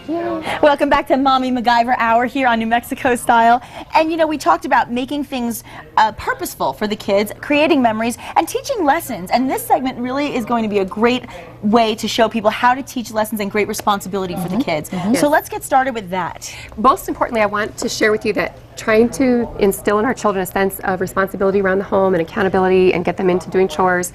Welcome back to Mommy MacGyver Hour here on New Mexico Style. And you know, we talked about making things purposeful for the kids, creating memories, and teaching lessons. And this segment really is going to be a great way to show people how to teach lessons and great responsibility for the kids. So let's get started with that. Most importantly, I want to share with you that trying to instill in our children a sense of responsibility around the home and accountability and get them into doing chores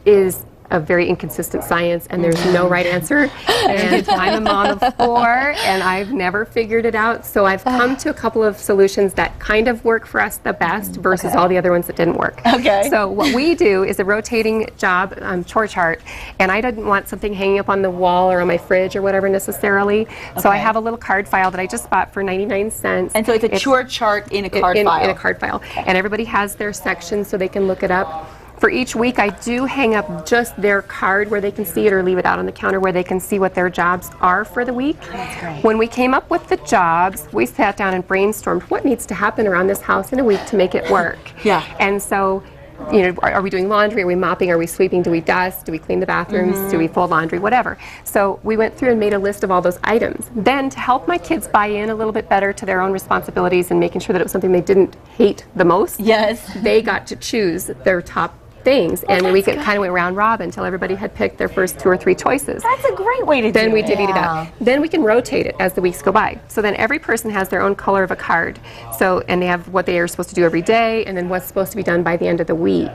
is a very inconsistent science, and there's no right answer. And I'm a mom of 4, and I've never figured it out. So I've come to a couple of solutions that kind of work for us the best versus all the other ones that didn't work. So what we do is a rotating job chore chart, and I didn't want something hanging up on the wall or on my fridge or whatever necessarily. So I have a little card file that I just bought for 99 cents. And so it's a chore chart in a card file. In a card file. And everybody has their section so they can look it up. For each week, I do hang up just their card where they can see it, or leave it out on the counter where they can see what their jobs are for the week. That's great. When we came up with the jobs, we sat down and brainstormed what needs to happen around this house in a week to make it work. And so, you know, are we doing laundry? Are we mopping? Are we sweeping? Do we dust? Do we clean the bathrooms? Do we fold laundry? Whatever. So we went through and made a list of all those items. Then, to help my kids buy in a little bit better to their own responsibilities and making sure that it was something they didn't hate the most, they got to choose their top things, and we kind of went round robin until everybody had picked their first 2 or 3 choices. That's a great way to do it. Then we divvied it up. Then we can rotate it as the weeks go by. So then every person has their own color of a card. So, and they have what they are supposed to do every day, and then what's supposed to be done by the end of the week.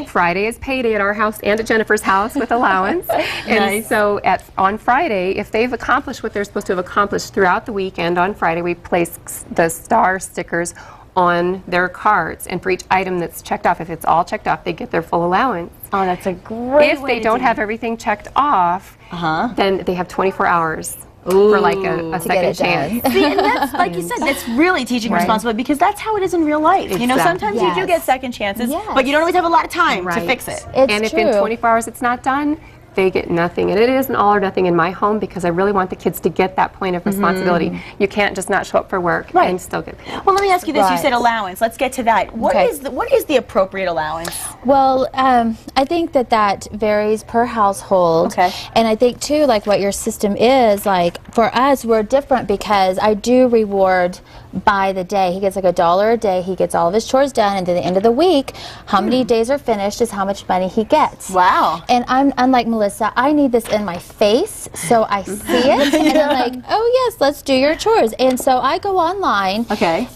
Friday is payday at our house and at Jennifer's house with allowance. And so on Friday, if they've accomplished what they're supposed to have accomplished throughout the week, and on Friday we place the star stickers on their cards, and for each item that's checked off, if it's all checked off, they get their full allowance. Oh, that's a great If they don't have everything checked off, then they have 24 hours for like a second chance. See, and that's, like you said, that's really teaching responsibility, because that's how it is in real life. You know, sometimes you do get second chances, but you don't always have a lot of time to fix it. And if in 24 hours it's not done, they get nothing. And it is an all or nothing in my home, because I really want the kids to get that point of responsibility. You can't just not show up for work and still get paid. Well, let me ask you this. You said allowance. Let's get to that. What is the appropriate allowance? Well, I think that varies per household. And I think too, like what your system is, like for us, we're different, because I do reward by the day. He gets like $1 a day. He gets all of his chores done, and at the end of the week, how many days are finished is how much money he gets. Wow. And I'm unlike Melissa. I need this in my face so I see it, and I'm like, oh yes, let's do your chores. And so I go online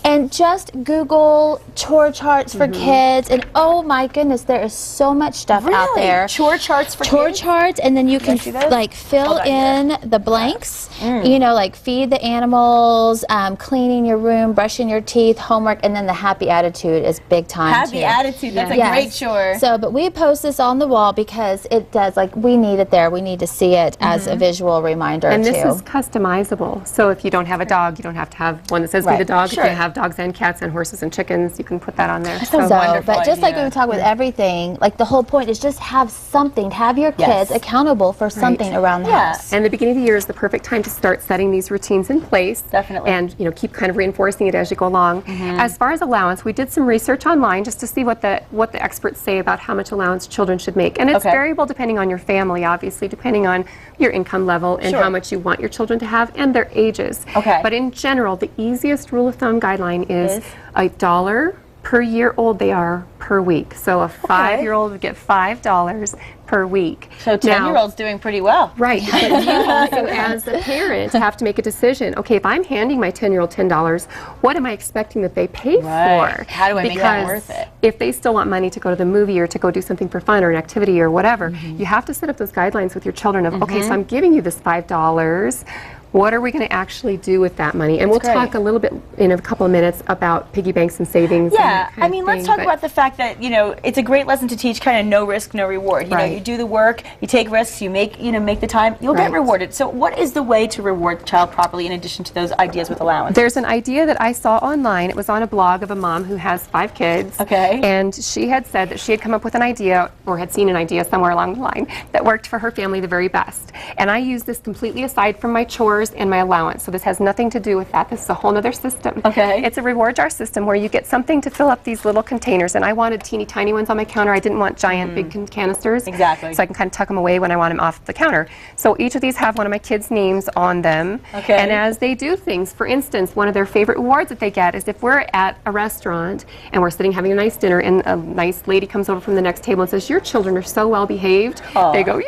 and just Google chore charts for kids, and oh my goodness, there is so much stuff out there. Chore charts for chore kids? charts, and then you can like fill in the blanks. You know, like feed the animals, cleaning your room, brushing your teeth, homework, and then the happy attitude is big time. Happy attitude, that's a great chore. So, but we post this on the wall because it does, like, we need it there. We need to see it as a visual reminder and too. this is customizable. So if you don't have a dog, you don't have to have one that says be the dog. If you have dogs and cats and horses and chickens, you can put that on there. So but just like we talk with everything, like the whole point is just have something, have your kids accountable for something around the house. And the beginning of the year is the perfect time to start setting these routines in place. Definitely. And you know, keep kind of reinforcing it as you go along. As far as allowance, we did some research online just to see what the experts say about how much allowance children should make. And it's variable depending on your family, obviously, depending on your income level and how much you want your children to have and their ages. But in general, the easiest rule of thumb guideline is $1 per year old they are per week. So a 5-year-old would get $5 per week. So 10-year-old's doing pretty well. Right. But you also, as a parent, have to make a decision. Okay, if I'm handing my 10-year-old $10, what am I expecting that they pay for? How do I make that worth it? If they still want money to go to the movie or to go do something for fun or an activity or whatever, you have to set up those guidelines with your children of, okay, so I'm giving you this $5. What are we going to actually do with that money? And we'll talk a little bit in a couple of minutes about piggy banks and savings. Yeah, I mean, let's talk about the fact that, you know, it's a great lesson to teach kind of no risk, no reward. You know, you do the work, you take risks, you make the time, you'll get rewarded. So what is the way to reward the child properly in addition to those ideas with allowance? There's an idea that I saw online. It was on a blog of a mom who has 5 kids. And she had said that she had come up with an idea, or had seen an idea somewhere along the line, that worked for her family the very best. And I use this completely aside from my chores chores and my allowance. So this has nothing to do with that. This is a whole other system. Okay. It's a reward jar system where you get something to fill up these little containers. And I wanted teeny tiny ones on my counter. I didn't want giant big canisters. Exactly. So I can kind of tuck them away when I want them off the counter. So each of these have one of my kids' names on them. Okay. And as they do things, for instance, one of their favorite rewards that they get is if we're at a restaurant and we're sitting having a nice dinner and a nice lady comes over from the next table and says, "Your children are so well behaved." They go, "Yay!"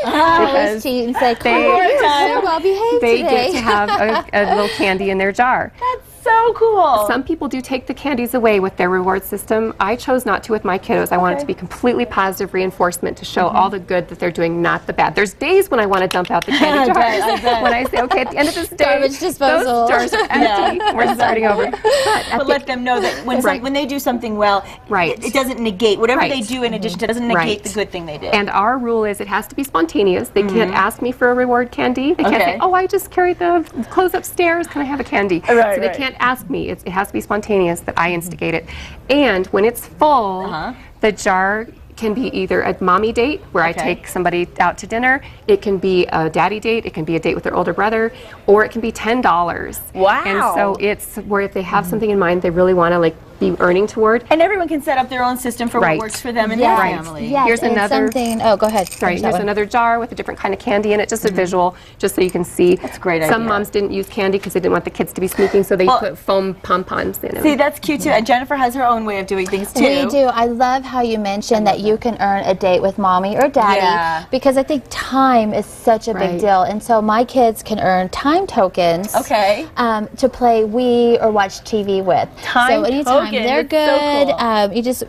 Because they, so well behaved they today. get to have a little candy in their jar. That's so cool. Some people do take the candies away with their reward system. I chose not to with my kiddos. I want it to be completely positive reinforcement to show all the good that they're doing, not the bad. There's days when I want to dump out the candy jars. When I say, okay, at the end of this day, Garbage disposal. those jars are empty. We're starting over. But let them know that when they do something well, it doesn't negate whatever they do in addition to, it doesn't negate the good thing they did. And our rule is it has to be spontaneous. They can't ask me for a reward candy. They can't say, "Oh, I just carried the clothes upstairs. Can I have a candy?" So they can't ask me. It has to be spontaneous, that I instigate it. And when it's full, the jar can be either a mommy date where I take somebody out to dinner, it can be a daddy date, it can be a date with their older brother, or it can be $10. Wow. And so it's where if they have something in mind they really want to be earning toward. And everyone can set up their own system for what works for them and their family. Yes, here's another something. Oh, go ahead. Sorry, here's another jar with a different kind of candy in it, just a visual, just so you can see. That's a great Some idea. moms didn't use candy because they didn't want the kids to be sneaking, so they put foam pom-poms in them. See, that's cute too. And Jennifer has her own way of doing things too. We do. I love how you mentioned that you can earn a date with mommy or daddy because I think time is such a big deal. And so my kids can earn time tokens to play Wii or watch TV with. So anytime they're good.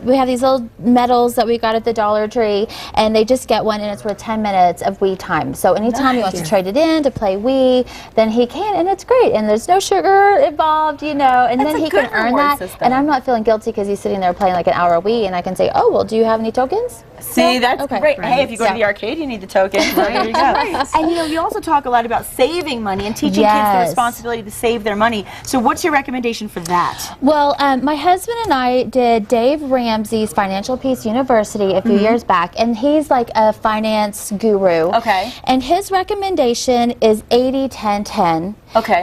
We have these little medals that we got at the Dollar Tree, and they just get one, and it's worth 10 minutes of Wii time. So anytime he wants to trade it in to play Wii, then he can, and it's great. And there's no sugar involved, and then he can earn that. And I'm not feeling guilty because he's sitting there playing like an hour of Wii, and I can say, "Oh, well, do you have any tokens?" See, that's great. Hey, if you go to the arcade, you need the token. There you go. And you also talk a lot about saving money and teaching kids the responsibility to save their money. So what's your recommendation for that? Well, my husband and I did Dave Ramsey's Financial Peace University a few years back, and he's like a finance guru. And his recommendation is 80-10-10.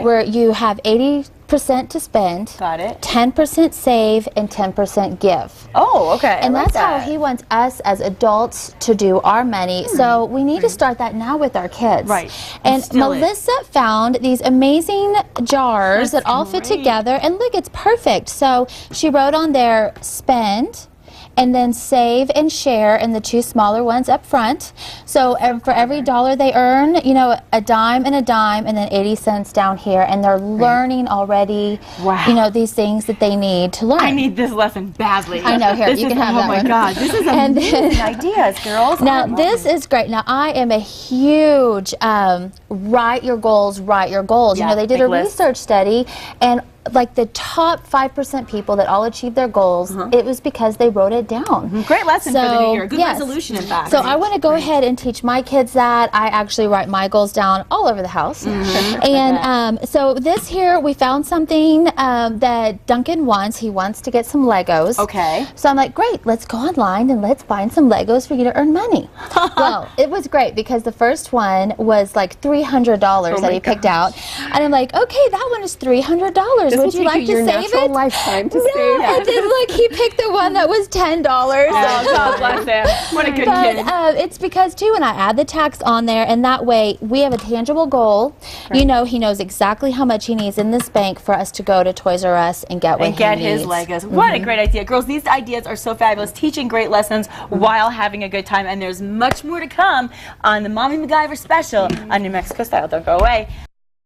Where you have 80% to spend, 10% save, and 10% give. And that's how he wants us as adults to do our money. So we need to start that now with our kids. And Melissa found these amazing jars that all fit together, and look, it's perfect. So she wrote on there, spend, and then save and share in the two smaller ones up front. So for every dollar they earn, a dime, and then 80 cents down here, and they're learning already, these things that they need to learn. I need this lesson badly. I know, here, you can have that one. Oh my God, this is amazing ideas, girls. Now, this is great. Now, I am a huge write your goals, write your goals. They did a research study, and like the top 5% people that all achieved their goals, it was because they wrote it down. Great lesson for the new year. Good resolution, in fact. So I want to go ahead and teach my kids that. I actually write my goals down all over the house. And so this here, we found something that Duncan wants. He wants to get some Legos. So I'm like, great, let's go online and let's find some Legos for you to earn money. Well, it was great because the first one was like $300 that he picked out. And I'm like, okay, that one is $300. Would you like to save it? Lifetime to save. I did. Look, he picked the one that was $10. Oh, God bless him. What a good kid. It's because too, when I add the tax on there, and that way we have a tangible goal. He knows exactly how much he needs in this bank for us to go to Toys R Us and get what he needs. His Legos. What a great idea, girls! These ideas are so fabulous. Teaching great lessons while having a good time, and there's much more to come on the Mommy MacGyver special on New Mexico Style. Don't go away.